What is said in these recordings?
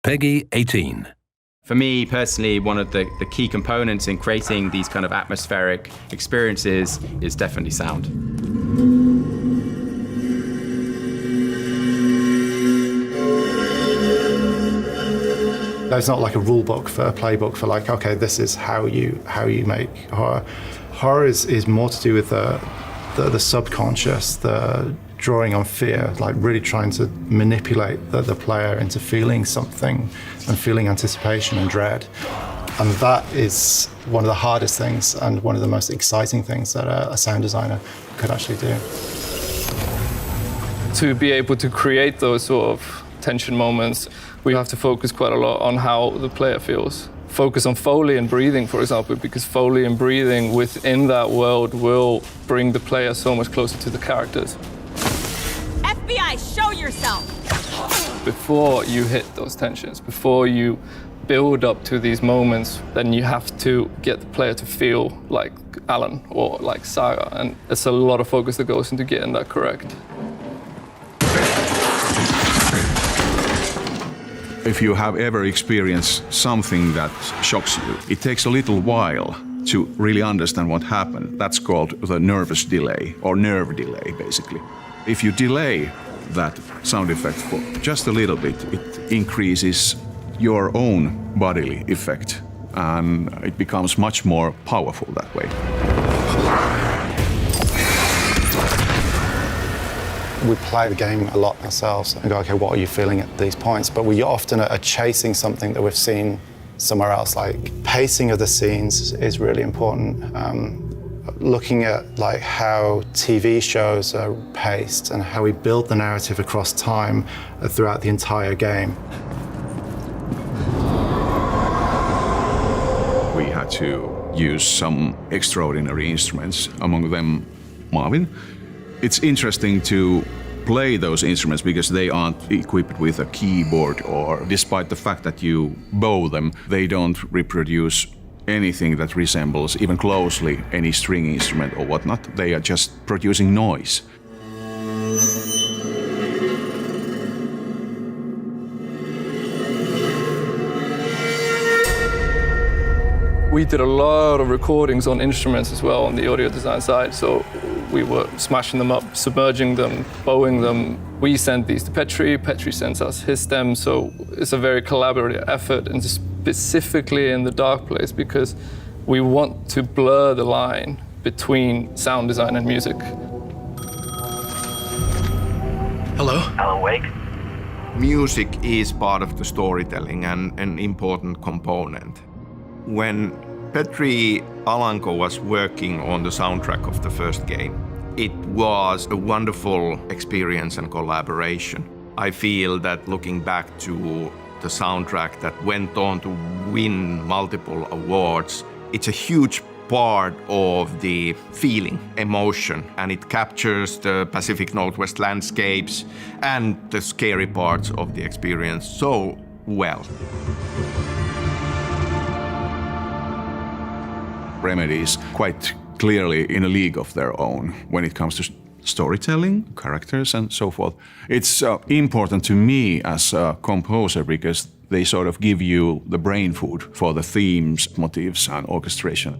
Peggy 18. For me personally, one of the key components in creating these kind of atmospheric experiences is definitely sound. There's not like a rule book for a playbook for like, okay, this is how you make horror. Horror is more to do with the subconscious, the drawing on fear, like really trying to manipulate the player into feeling something and feeling anticipation and dread. And that is one of the hardest things and one of the most exciting things that a sound designer could actually do. To be able to create those sort of tension moments, we have to focus quite a lot on how the player feels. Focus on Foley and breathing, for example, because Foley and breathing within that world will bring the player so much closer to the characters. FBI, show yourself! Before you hit those tensions, before you build up to these moments, then you have to get the player to feel like Alan or like Saga, and it's a lot of focus that goes into getting that correct. If you have ever experienced something that shocks you, it takes a little while to really understand what happened. That's called the nervous delay, or nerve delay, basically. If you delay that sound effect for just a little bit, it increases your own bodily effect, and it becomes much more powerful that way. We play the game a lot ourselves and go, okay, what are you feeling at these points? But we often are chasing something that we've seen somewhere else. Like pacing of the scenes is really important. Looking at like how TV shows are paced and how we build the narrative across time throughout the entire game. We had to use some extraordinary instruments, among them Marvin. It's interesting to play those instruments because they aren't equipped with a keyboard, or despite the fact that you bow them, they don't reproduce anything that resembles even closely any string instrument or whatnot. They are just producing noise. We did a lot of recordings on instruments as well on the audio design side, so we were smashing them up, submerging them, bowing them. We send these to Petri, Petri sends us his stems, so it's a very collaborative effort, and specifically in the dark place, because we want to blur the line between sound design and music. Hello? Alan Wake? Music is part of the storytelling and an important component. When Petri Alanko was working on the soundtrack of the first game, it was a wonderful experience and collaboration. I feel that looking back to the soundtrack that went on to win multiple awards, it's a huge part of the feeling, emotion, and it captures the Pacific Northwest landscapes and the scary parts of the experience so well. Remedy is quite clearly in a league of their own when it comes to storytelling, characters, and so forth. It's important to me as a composer because they sort of give you the brain food for the themes, motifs, and orchestration.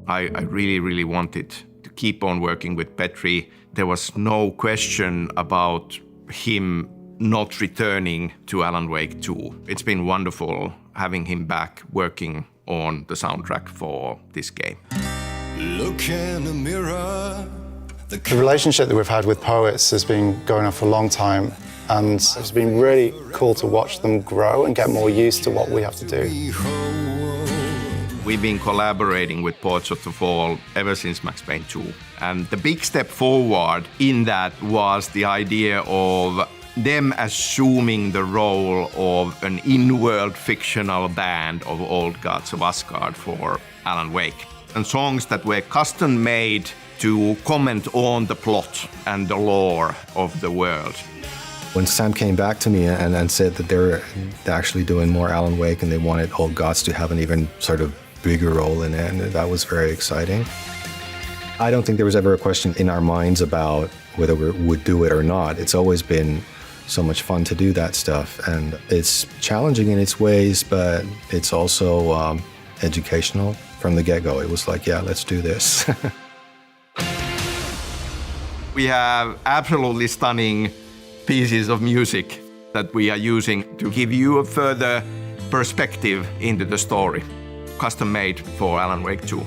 I really wanted to keep on working with Petri. There was no question about him not returning to Alan Wake 2. It's been wonderful having him back working on the soundtrack for this game. Look in the mirror. The relationship that we've had with poets has been going on for a long time, and it's been really cool to watch them grow and get more used to what we have to do. We've been collaborating with Poets of the Fall ever since Max Payne 2. And the big step forward in that was the idea of them assuming the role of an in-world fictional band of old gods of Asgard for Alan Wake. And songs that were custom-made to comment on the plot and the lore of the world. When Sam came back to me and said that they're actually doing more Alan Wake and they wanted old gods to have an even sort of bigger role in it, and that was very exciting. I don't think there was ever a question in our minds about whether we would do it or not. It's always been so much fun to do that stuff. And it's challenging in its ways, but it's also educational from the get-go. It was like, yeah, let's do this. We have absolutely stunning pieces of music that we are using to give you a further perspective into the story, custom made for Alan Wake 2.